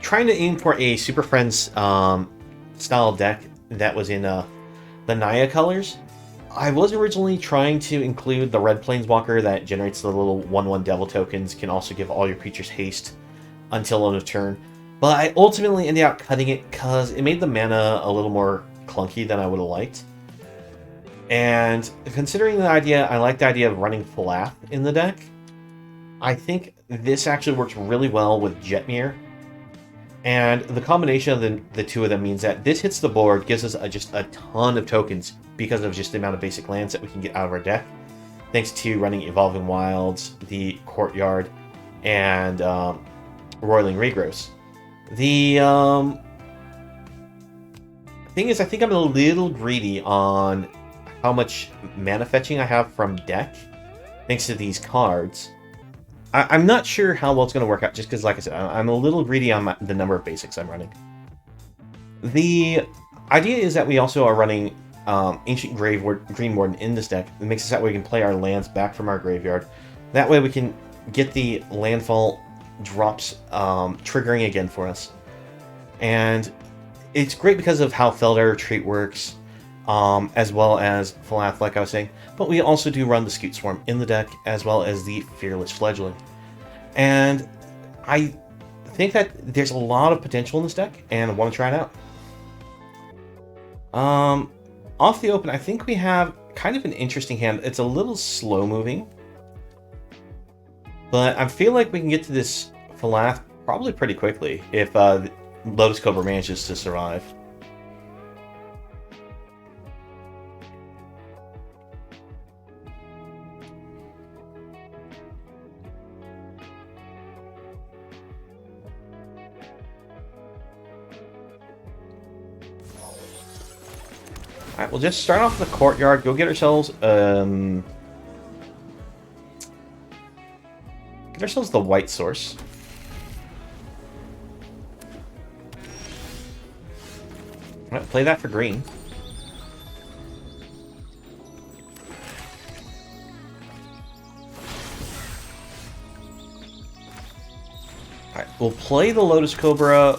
trying to aim for a Super Friends style deck that was in the Naya colors. I was originally trying to include the red Planeswalker that generates the little 1/1 devil tokens, can also give all your creatures haste until end of turn. But I ultimately ended up cutting it because it made the mana a little more clunky than I would have liked. And considering the idea, I like the idea of running Phylath in the deck. I think this actually works really well with Jetmir. And the combination of the two of them means that this hits the board, gives us just a ton of tokens because of just the amount of basic lands that we can get out of our deck. Thanks to running Evolving Wilds, the Courtyard, and Roiling Regrowth. The thing is, I think I'm a little greedy on how much mana fetching I have from deck, thanks to these cards. I'm not sure how well it's going to work out, just because, like I said, I'm a little greedy on the number of basics I'm running. The idea is that we also are running Ancient Greenwarden in this deck. It makes it so that way we can play our lands back from our graveyard. That way we can get the landfall drops triggering again for us. And it's great because of how Felidar Retreat works, as well as Phylath, like I was saying. But we also do run the Scute Swarm in the deck, as well as the Fearless Fledgling. And I think that there's a lot of potential in this deck, and I want to try it out. Off the open, I think we have kind of an interesting hand. It's a little slow moving, but I feel like we can get to this Phylath probably pretty quickly if Lotus Cobra manages to survive. Alright, we'll just start off the Courtyard, go get ourselves the white source. Alright, play that for green. Alright, we'll play the Lotus Cobra,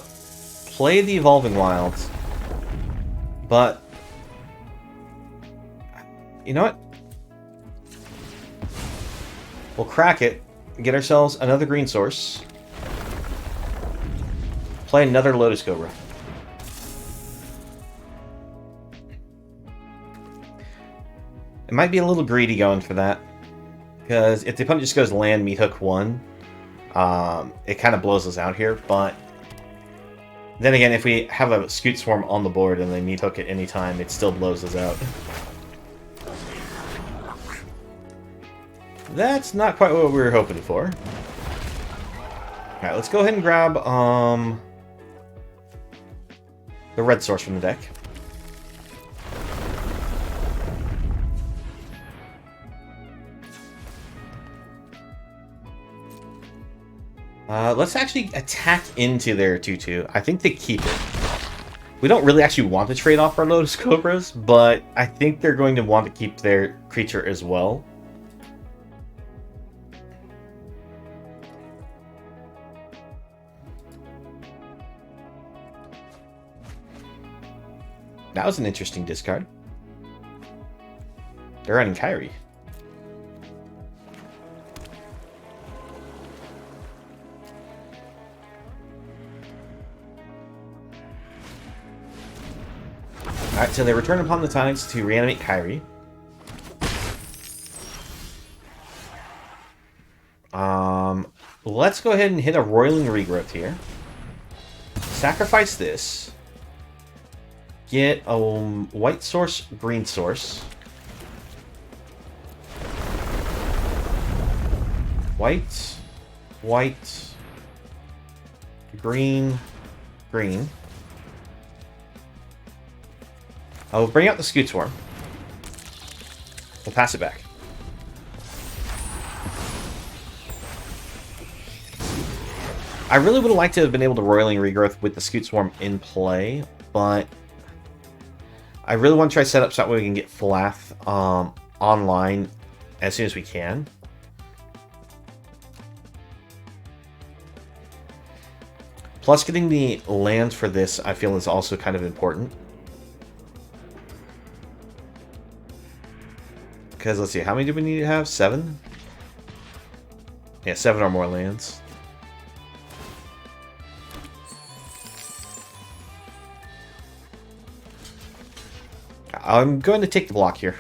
play the Evolving Wilds, but you know what? We'll crack it, get ourselves another green source, play another Lotus Cobra. It might be a little greedy going for that, because if the opponent just goes land, meat hook 1, it kind of blows us out here, but then again, if we have a Scute Swarm on the board and they meat hook at any time, it still blows us out. That's not quite what we were hoping for. Alright, let's go ahead and grab the red source from the deck. Let's actually attack into their 2/2. I think they keep it. We don't really actually want to trade off our Lotus Cobras, but I think they're going to want to keep their creature as well. That was an interesting discard. They're running Kyrie. Alright, so they return upon the tides to reanimate Kyrie. Let's go ahead and hit a Roiling Regrowth here. Sacrifice this. Get a white source, green source. White, white, green, green. I'll bring out the Scute Swarm. We'll pass it back. I really would have liked to have been able to Roiling Regrowth with the Scute Swarm in play, but I really want to try to set up so that way we can get Phylath online as soon as we can. Plus, getting the land for this, I feel, is also kind of important. Because, let's see, how many do we need to have? 7? Yeah, 7 or more lands. I'm going to take the block here.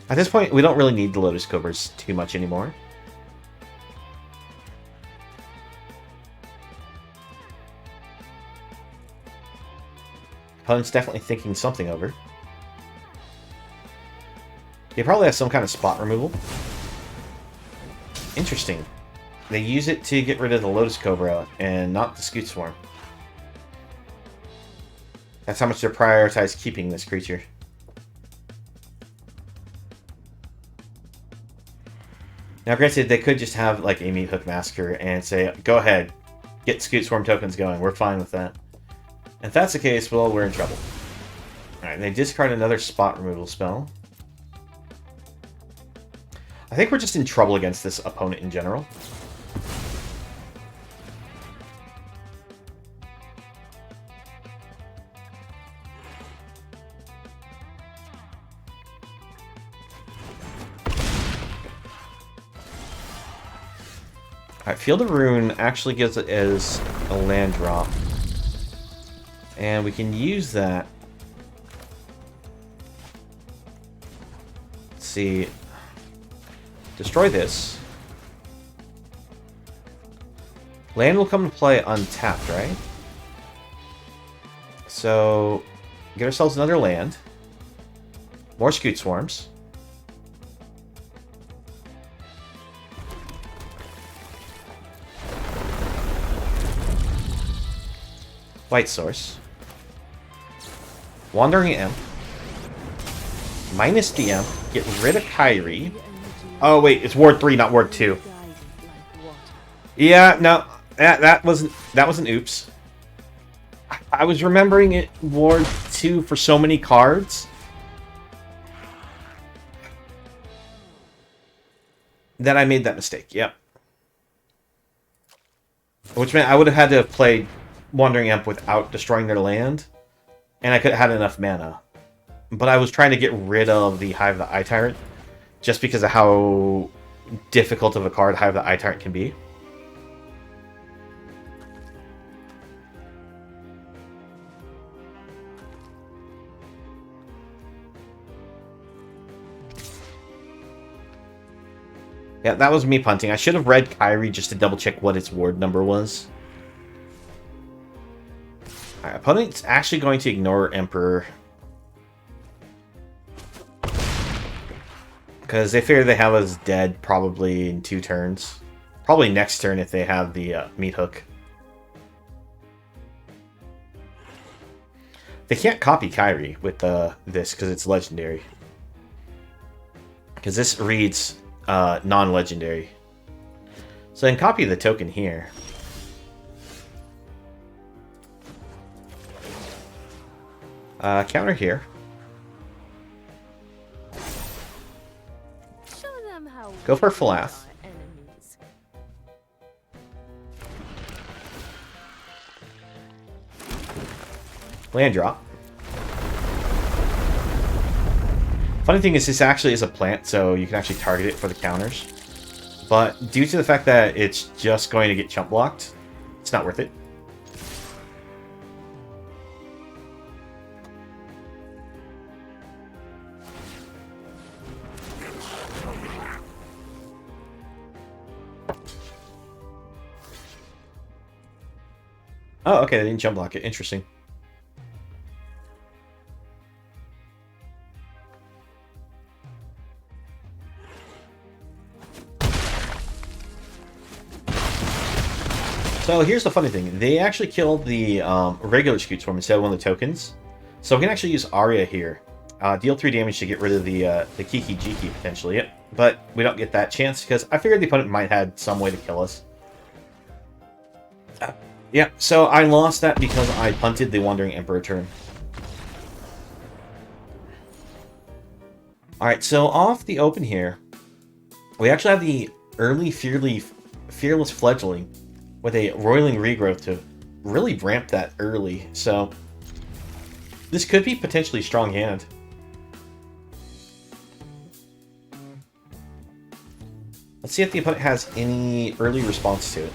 At this point, we don't really need the Lotus Cobras too much anymore. Opponent's definitely thinking something over. They probably have some kind of spot removal. Interesting. They use it to get rid of the Lotus Cobra and not the Scute Swarm. That's how much they prioritize keeping this creature. Now, granted, they could just have like a Meat Hook Massacre and say, go ahead, get Scute Swarm tokens going. We're fine with that. If that's the case, well, we're in trouble. Alright, they discard another spot removal spell. I think we're just in trouble against this opponent in general. Alright, Field of Ruin actually gives it as a land drop. And we can use that. Let's see. Destroy this. Land will come into play untapped, right? So, get ourselves another land. More Scute Swarms. White Source. Wandering Imp. Minus the Imp. Get rid of Kyrie. Oh wait, it's Ward 3, not Ward 2. Yeah, no, that was an oops. I was remembering it Ward 2 for so many cards that I made that mistake. Yep. Which meant I would have had to have played Wandering Imp without destroying their land, and I could have had enough mana. But I was trying to get rid of the Hive the Eye Tyrant, just because of how difficult of a card Hive the Eye Tyrant can be. Yeah, that was me punting. I should have read Kyrie just to double check what its ward number was. Alright, opponent's actually going to ignore Emperor. Because they figure they have us dead probably in 2 turns. Probably next turn if they have the Meat Hook. They can't copy Kyrie with this because it's legendary. Because this reads non-legendary. So then copy the token here. Counter here. Go for Phylath. Land drop. Funny thing is, this actually is a plant, so you can actually target it for the counters. But due to the fact that it's just going to get chump blocked, it's not worth it. Oh, okay, they didn't jump block it. Interesting. So here's the funny thing. They actually killed the regular Scute Swarm instead of one of the tokens. So we can actually use Aria here. Deal 3 damage to get rid of the Kiki Jiki potentially. Yep. But we don't get that chance because I figured the opponent might have had some way to kill us. Yeah, so I lost that because I punted the Wandering Emperor turn. Alright, so off the open here, we actually have the early Fearless Fledgling with a Roiling Regrowth to really ramp that early. So this could be potentially a strong hand. Let's see if the opponent has any early response to it.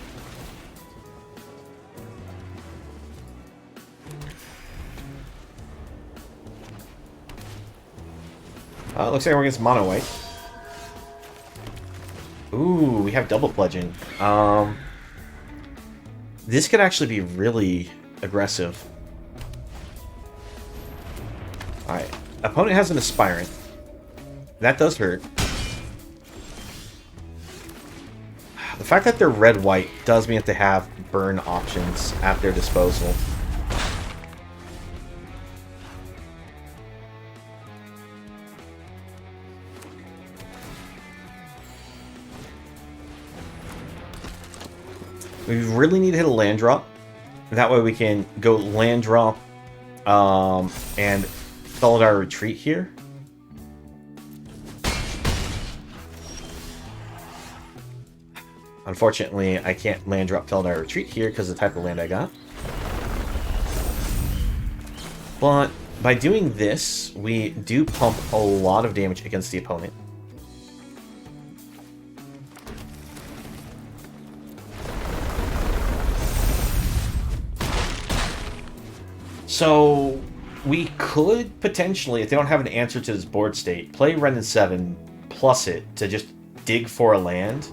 Looks like we're against mono white. Ooh, we have double pledging. This could actually be really aggressive. Alright. Opponent has an Aspirant. That does hurt. The fact that they're red-white does mean that they have burn options at their disposal. We really need to hit a land drop. That way we can go land drop and Felidar Retreat here. Unfortunately, I can't land drop Felidar Retreat here because of the type of land I got. But by doing this, we do pump a lot of damage against the opponent. So we could potentially, if they don't have an answer to this board state, play Wrenn and Seven plus it to just dig for a land.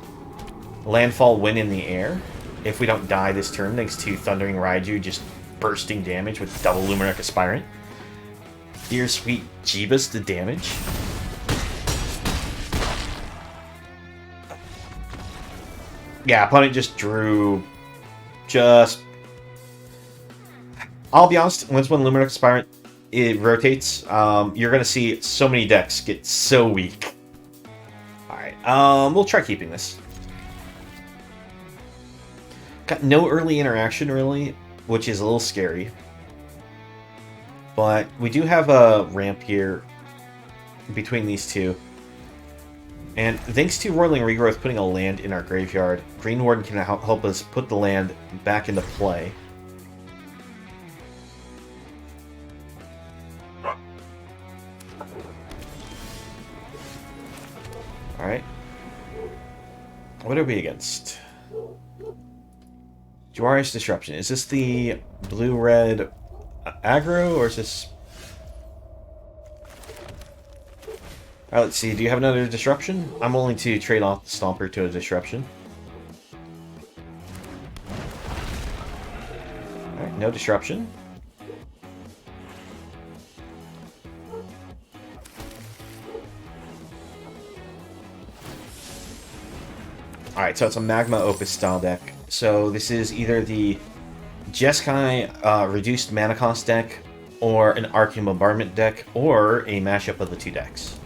Landfall, win in the air. If we don't die this turn, thanks to Thundering Raiju just bursting damage with double Luminarch Aspirant. Dear sweet Jeebus, the damage. Yeah, opponent just drew I'll be honest, once when Luminarch Aspirant it rotates, you're gonna see so many decks get so weak. Alright, we'll try keeping this. Got no early interaction really, which is a little scary. But we do have a ramp here between these two. And thanks to Roiling Regrowth putting a land in our graveyard, Greenwarden can help us put the land back into play. Alright. What are we against? Juari's Disruption. Is this the blue-red aggro, or is this... Alright, let's see. Do you have another Disruption? I'm willing to trade off the Stomper to a Disruption. Alright, no Disruption. Alright, so it's a Magma Opus style deck. So this is either the Jeskai reduced mana cost deck, or an Arcane Bombardment deck, or a mashup of the two decks.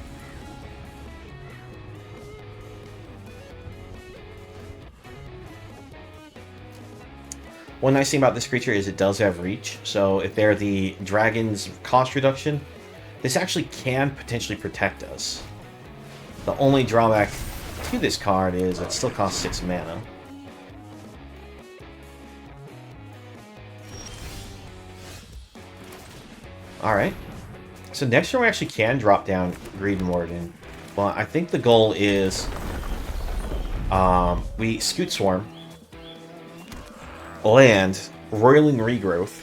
One nice thing about this creature is it does have reach, so if they're the dragon's cost reduction, this actually can potentially protect us. The only drawback to this card is it still costs 6 mana. Alright. So next turn we actually can drop down Greenwarden. But I think the goal is we Scute Swarm, land, Roiling Regrowth,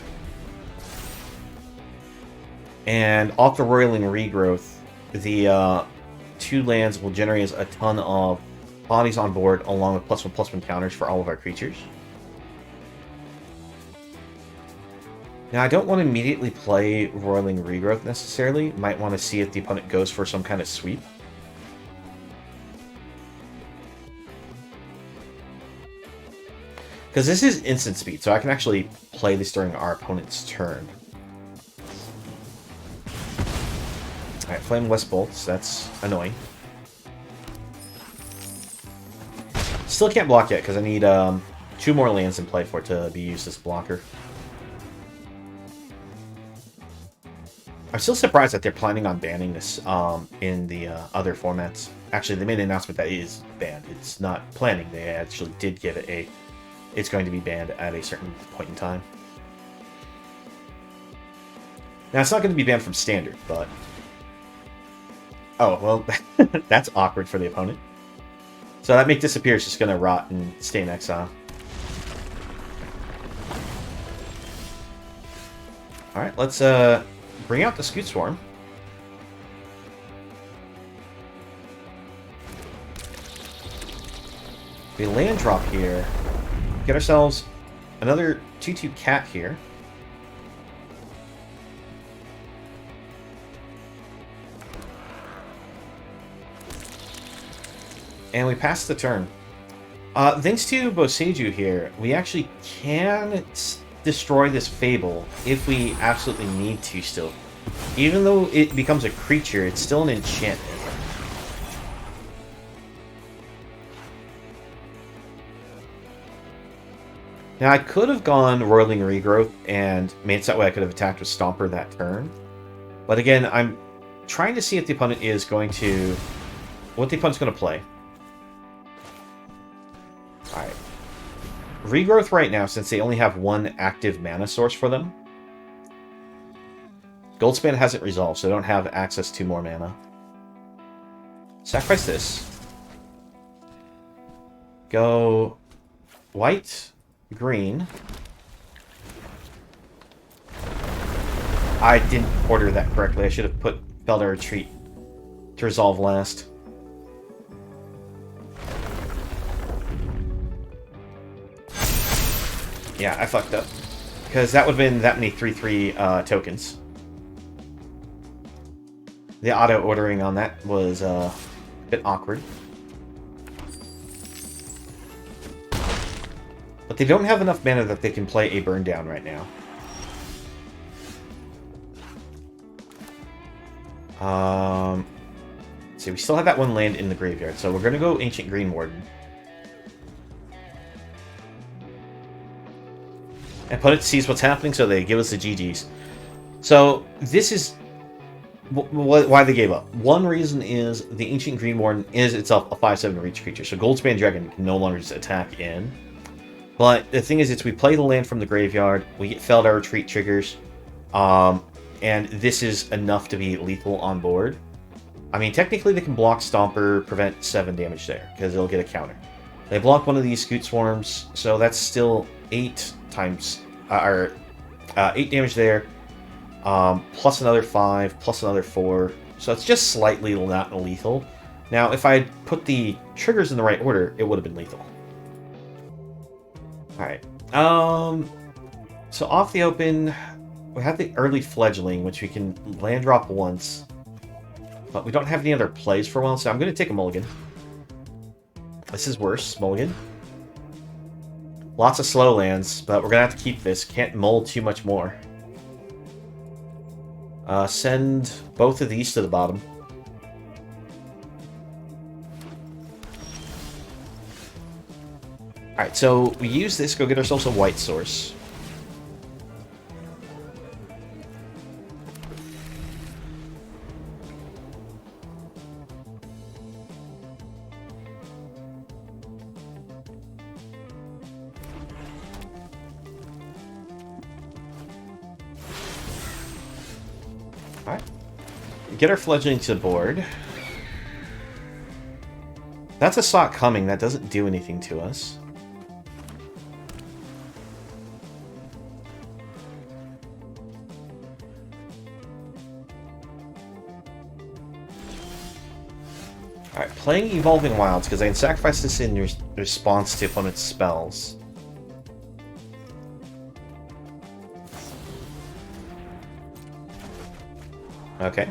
and off the Roiling Regrowth, the 2 lands will generate a ton of bodies on board, along with +1/+1 counters for all of our creatures. Now, I don't want to immediately play Roiling Regrowth necessarily. Might want to see if the opponent goes for some kind of sweep. Because this is instant speed, so I can actually play this during our opponent's turn. Alright, Flame West Bolts, that's annoying. Still can't block yet, because I need 2 more lands in play for it to be used as a blocker. still surprised that they're planning on banning this in the other formats. Actually, they made an announcement that it is banned. It's not planning. They actually did give it a... It's going to be banned at a certain point in time. Now, it's not going to be banned from Standard, but... Oh, well, that's awkward for the opponent. So that Make Disappear is just going to rot and stay in exile. Alright, let's bring out the Scute Swarm. We land drop here. Get ourselves another 2/2 cat here. And we pass the turn. Thanks to Boseiju here, we actually can destroy this Fable if we absolutely need to still. Even though it becomes a creature, it's still an enchantment. Now, I could have gone Roiling Regrowth and made it so that way I could have attacked with Stomper that turn. But again, I'm trying to see if the opponent is going to... what the opponent's going to play. Alright. Regrowth right now, since they only have one active mana source for them. Goldspan hasn't resolved, so they don't have access to more mana. Sacrifice this. Go white, green. I didn't order that correctly. I should have put Felidar Retreat to resolve last. Yeah, I fucked up. Because that would have been that many 3/3 tokens. The auto-ordering on that was a bit awkward. But they don't have enough mana that they can play a burn down right now. Let's see, we still have that one land in the graveyard, so we're going to go Ancient Greenwarden. And opponent sees what's happening, so they give us the GGs. So this is why they gave up. One reason is the Ancient Greenwarden is itself a 5/7 reach creature, so Goldspan Dragon can no longer just attack in. But the thing is, we play the land from the graveyard, we get Felidar Retreat triggers, and this is enough to be lethal on board. I mean, technically they can block Stomper, prevent 7 damage there, because they'll get a counter. They block one of these Scute Swarms, so that's still 8 times, 8 damage there, plus another 5, plus another 4, so it's just slightly not lethal. Now, if I had put the triggers in the right order, it would have been lethal. Alright, so off the open, we have the early Fledgling, which we can land drop once, but we don't have any other plays for a while, so I'm going to take a mulligan. This is worse, mulligan. Lots of slow lands, but we're going to have to keep this. Can't mull too much more. Send both of these to the bottom. Alright, so we use this, go get ourselves a white source. Alright. Get our Fledgling to the board. That's a Sock coming, that doesn't do anything to us. Alright, playing Evolving Wilds, because I can sacrifice this in response to opponent's spells. Okay.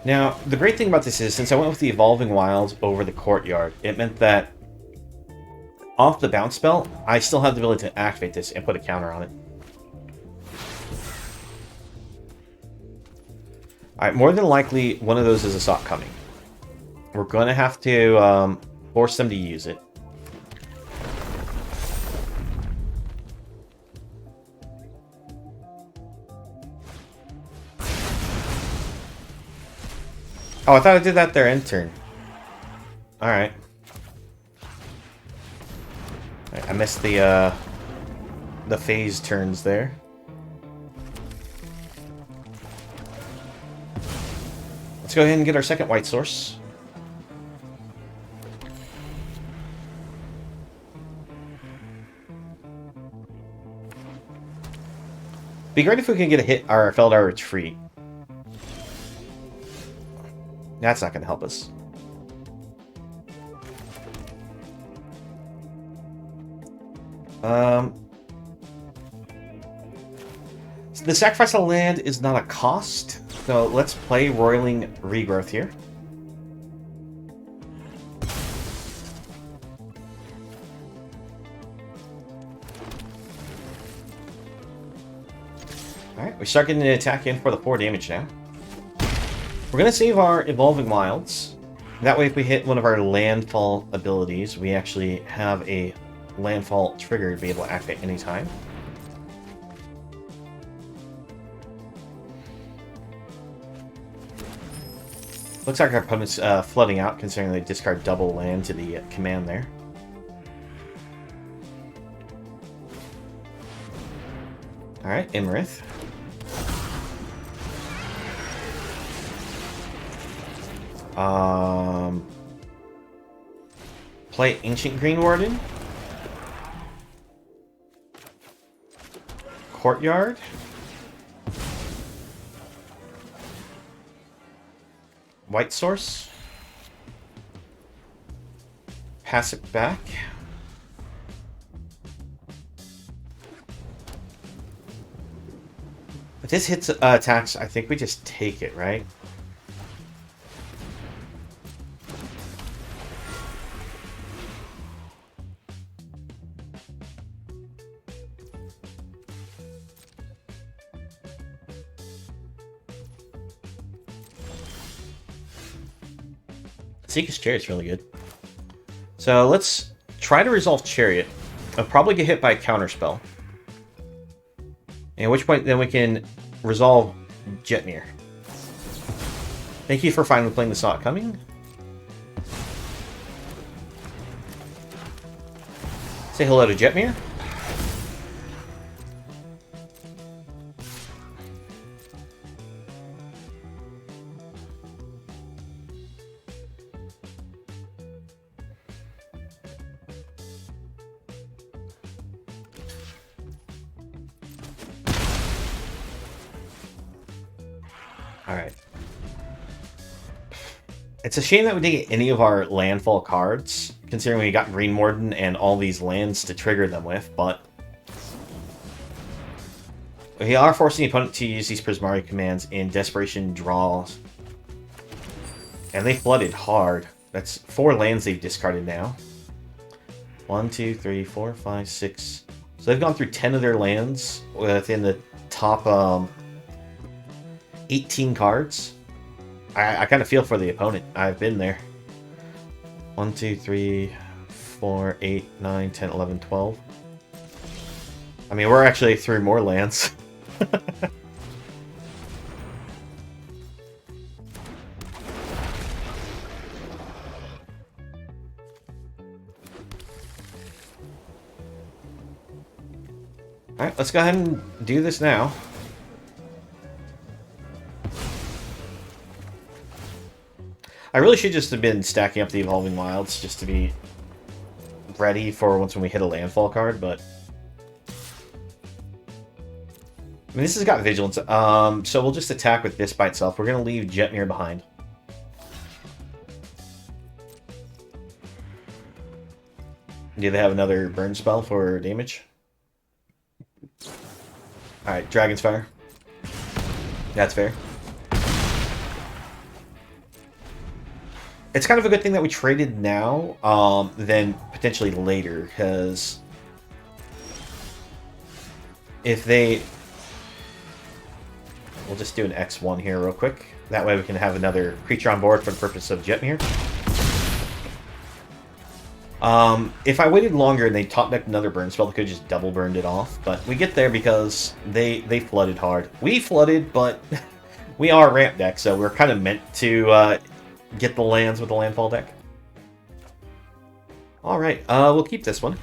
Now, the great thing about this is, since I went with the Evolving Wilds over the Courtyard, it meant that off the bounce spell, I still have the ability to activate this and put a counter on it. Alright, more than likely, one of those is a Sock coming. We're going to have to force them to use it. Oh, I thought I did that their end turn. Alright. I missed the phase turns there. Let's go ahead and get our second white source. Be great if we can get a hit our Felidar Retreat. That's not going to help us. The sacrifice of land is not a cost, so let's play Roiling Regrowth here. Alright, we start getting an attack in for the 4 damage now. We're going to save our Evolving Wilds. That way if we hit one of our Landfall abilities, we actually have a Landfall trigger to be able to activate anytime. Looks like our opponent's flooding out, considering they discard double land to the command there. Alright, Imrith. Play Ancient Greenwarden. Courtyard. White source. Pass it back. If this hits attacks, I think we just take it, right? Esika's Chariot's really good. So let's try to resolve Chariot. I'll probably get hit by a counterspell. At which point then we can resolve Jetmir. Thank you for finally playing the Saw It Coming. Say hello to Jetmir. Alright. It's a shame that we didn't get any of our landfall cards, considering we got Greenwarden and all these lands to trigger them with, but we are forcing the opponent to use these Prismari commands in desperation draws. And they flooded hard. That's 4 lands they've discarded now. 1, 2, 3, 4, 5, 6. So they've gone through 10 of their lands within the top 18 cards. I kind of feel for the opponent. I've been there. 1, 2, 3, 4, 8, 9, 10, 11, 12. I mean, we're actually through more lands. Alright, let's go ahead and do this now. I really should just have been stacking up the Evolving Wilds just to be ready for once when we hit a landfall card, but I mean, this has got Vigilance, so we'll just attack with this by itself. We're going to leave Jetmir behind. Do they have another burn spell for damage? Alright, Dragon's Fire. That's fair. It's kind of a good thing that we traded now, than potentially later, because if they... We'll just do an X1 here real quick. That way we can have another creature on board for the purpose of Jetmir. If I waited longer and they top-decked another burn spell, they could have just double burned it off. But we get there because they flooded hard. We flooded, but we are ramp deck, so we're kind of meant to get the lands with the landfall deck. Alright, we'll keep this one.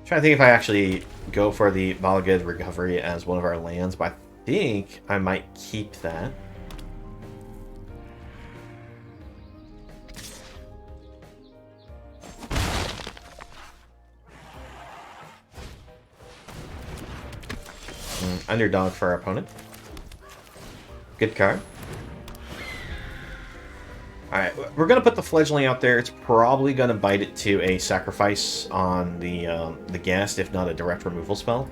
Trying to think if I actually go for the Bala Ged Recovery as one of our lands, but I think I might keep that. Underdog for our opponent. Good card. Alright, we're going to put the Fledgling out there. It's probably going to bite it to a sacrifice on the Ghast, if not a direct removal spell.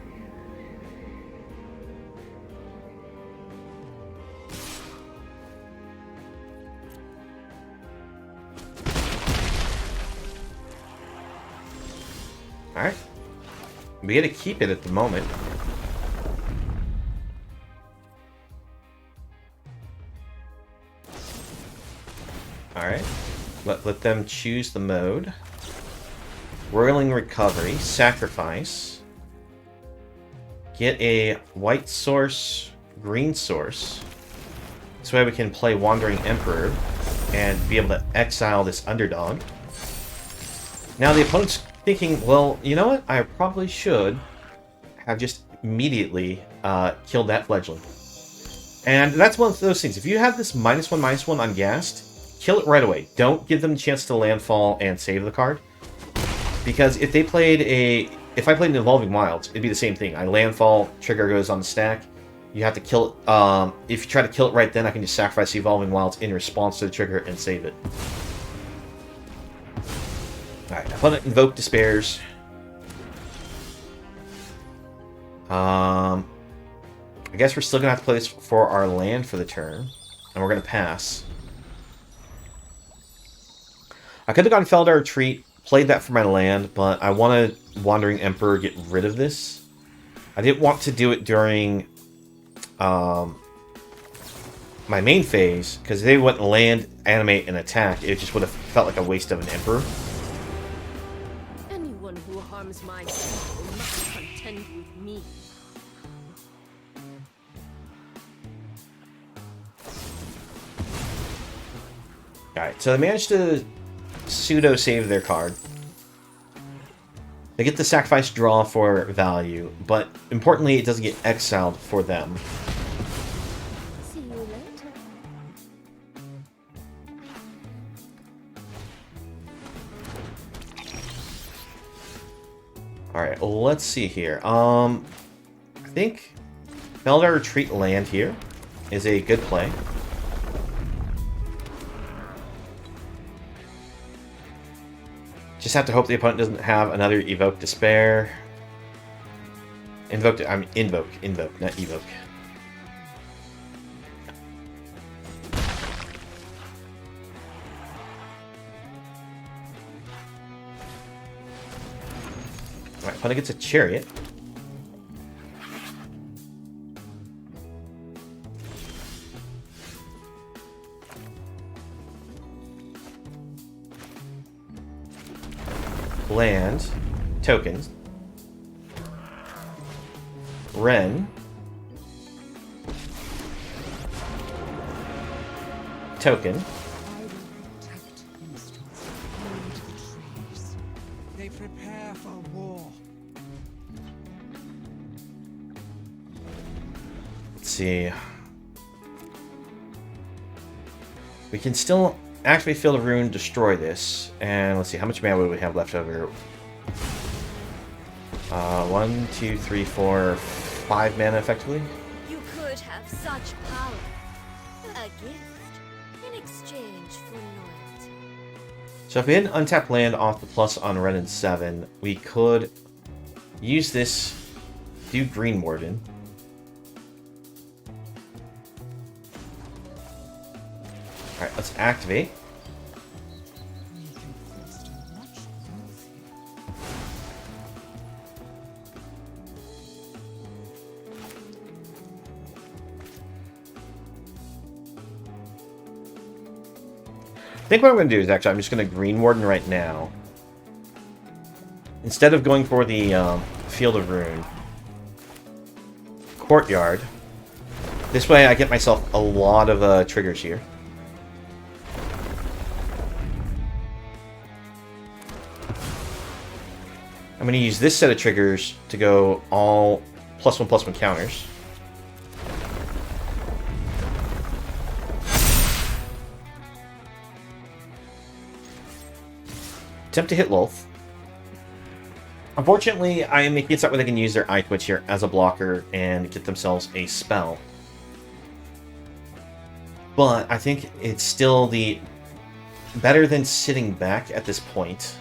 Alright. We get to keep it at the moment. Alright, let them choose the mode. Roiling Recovery, Sacrifice. Get a white source, green source. This way we can play Wandering Emperor and be able to exile this underdog. Now the opponent's thinking, well, you know what? I probably should have just immediately killed that Fledgling. And that's one of those things. If you have this -1/-1 on Ghast, kill it right away. Don't give them the chance to landfall and save the card. Because if they played if I played an Evolving Wilds, it'd be the same thing. I landfall, trigger goes on the stack. You have to kill it. If you try to kill it right then, I can just sacrifice the Evolving Wilds in response to the trigger and save it. Alright, opponent Invoke Despairs. I guess we're still gonna have to play this for our land for the turn. And we're gonna pass. I could have gone Felidar Retreat, played that for my land, but I wanted Wandering Emperor get rid of this. I didn't want to do it during my main phase, because if they wouldn't land, animate, and attack, it just would have felt like a waste of an Emperor. Anyone who harms my soul must contend with me. Alright, so they managed to pseudo-save their card. They get the sacrifice draw for value, but importantly, it doesn't get exiled for them. See you later. Alright, let's see here. I think Felidar Retreat land here is a good play. Just have to hope the opponent doesn't have another Evoke Despair. Invoke, not Evoke. Alright, opponent gets a Chariot. Land, tokens, Wrenn, token, they prepare for war. Let's see. We can still activate Field of Ruin, destroy this, and let's see, how much mana would we have left over? 1, 2, 3, 4, 5 mana effectively. You could have such power. A gift in exchange for loyalty. So if we had an untapped land off the plus on Wrenn and Seven, we could use this, do Greenwarden. Alright, let's activate. I think what I'm going to do is actually, I'm just going to Greenwarden right now. Instead of going for the Field of Ruin Courtyard, this way I get myself a lot of triggers here. I'm going to use this set of triggers to go all +1/+1 counters. Attempt to hit Lolth. Unfortunately, I am making it so where they can use their Eye Twitch here as a blocker and get themselves a spell. But I think it's still the better than sitting back at this point.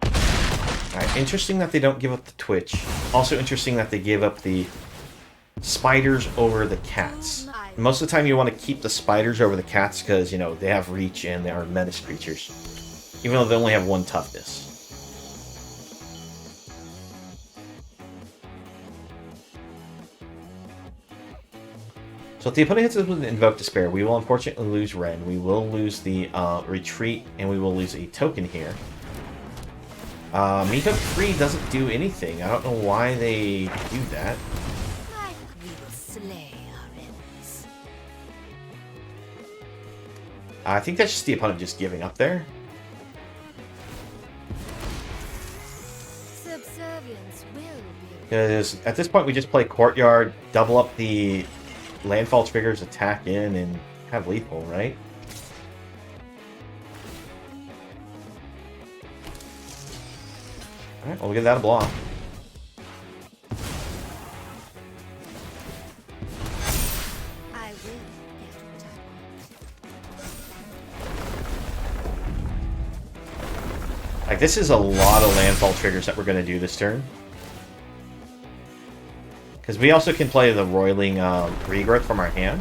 Alright, interesting that they don't give up the Twitch. Also interesting that they give up the spiders over the cats. Most of the time you want to keep the spiders over the cats because, you know, they have reach and they are menace creatures. Even though they only have 1 toughness. So if the opponent hits us with an Invoke Despair, we will unfortunately lose Wrenn. We will lose the Retreat, and we will lose a token here. Meat Hook 3 doesn't do anything. I don't know why they do that. I think that's just the opponent just giving up there. Because at this point we just play Courtyard, double up the Landfall triggers, attack in, and have lethal, right? Alright, well, we'll give that a block. Like, this is a lot of landfall triggers that we're going to do this turn. Because we also can play the Roiling Regrowth from our hand.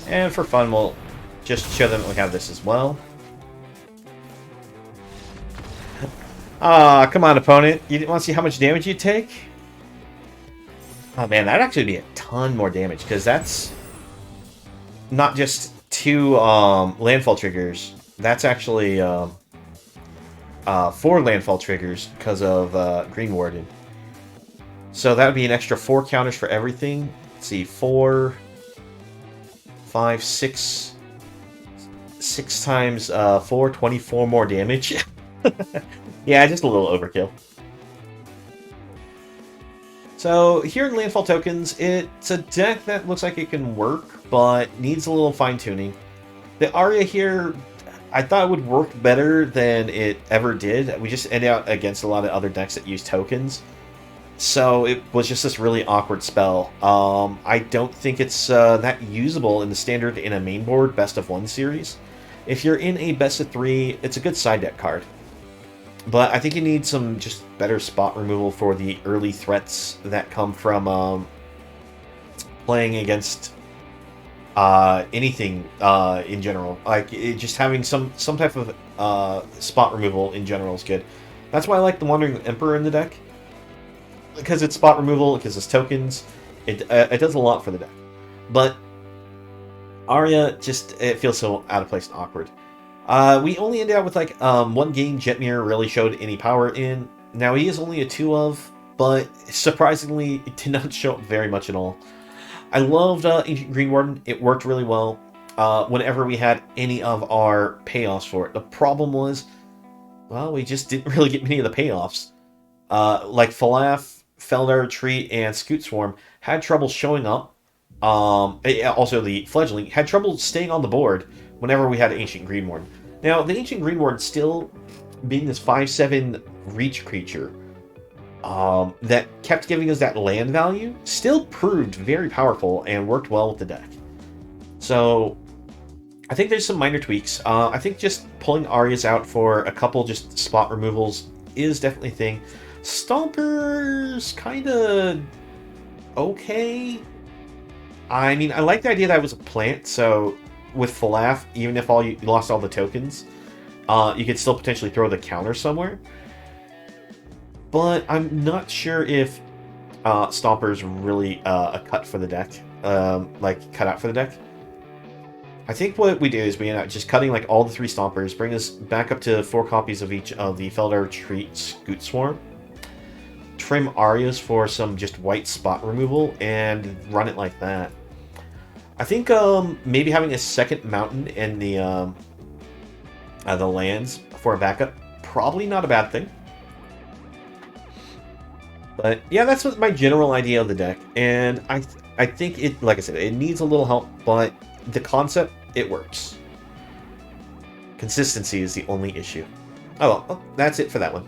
And for fun, we'll just show them that we have this as well. Ah, come on, opponent. You didn't want to see how much damage you take? Oh man, that'd actually be a ton more damage, because that's not just 2 landfall triggers. That's actually 4 landfall triggers because of Greenwarden. So that would be an extra 4 counters for everything. Let's see, 4, 5, 6. 6 times 4, 24 more damage. Yeah, just a little overkill. So here in Landfall Tokens, it's a deck that looks like it can work, but needs a little fine-tuning. The Aria here, I thought it would work better than it ever did. We just ended out against a lot of other decks that use tokens. So it was just this really awkward spell. I don't think it's that usable in the standard in a main board best of 1 series. If you're in a best of 3, it's a good side deck card. But I think you need some just better spot removal for the early threats that come from playing against anything in general. Like just having some type of spot removal in general is good. That's why I like the Wandering Emperor in the deck, because it's spot removal, because it's tokens. It does a lot for the deck. But Aria just, it feels so out of place and awkward. We only ended out with like 1 game Jetmir really showed any power in. Now he is only a 2-of, but surprisingly it did not show up very much at all. I loved Ancient Greenwarden. It worked really well whenever we had any of our payoffs for it. The problem was, well, we just didn't really get many of the payoffs. Like Phylath, Felidar Retreat, and Scute Swarm had trouble showing up. Also the Fledgling had trouble staying on the board whenever we had Ancient Greenwarden. Now, the Ancient Greenwarden still being this 5/7 reach creature that kept giving us that land value, still proved very powerful and worked well with the deck. So, I think there's some minor tweaks. I think just pulling Arias out for a couple just spot removals is definitely a thing. Stomper's kind of okay. I mean, I like the idea that it was a plant, so with Phylath, even if you lost all the tokens, you could still potentially throw the counter somewhere. but I'm not sure if Stomper's really a cut for the deck, like cut out for the deck. I think what we do is we end up just cutting like all the 3 Stompers, bring us back up to 4 copies of each of the Felidar Retreat Scute Swarm, trim Arias for some just white spot removal, and run it like that. I think maybe having a second mountain in the lands for a backup, probably not a bad thing. But yeah, that's what my general idea of the deck, and I think it, like I said, it needs a little help, but the concept, it works. Consistency is the only issue. Oh well, that's it for that one.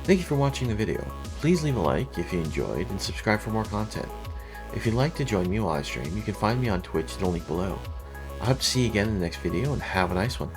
Thank you for watching the video. Please leave a like if you enjoyed and subscribe for more content. If you'd like to join me while I stream, you can find me on Twitch, the link below. I hope to see you again in the next video, and have a nice one.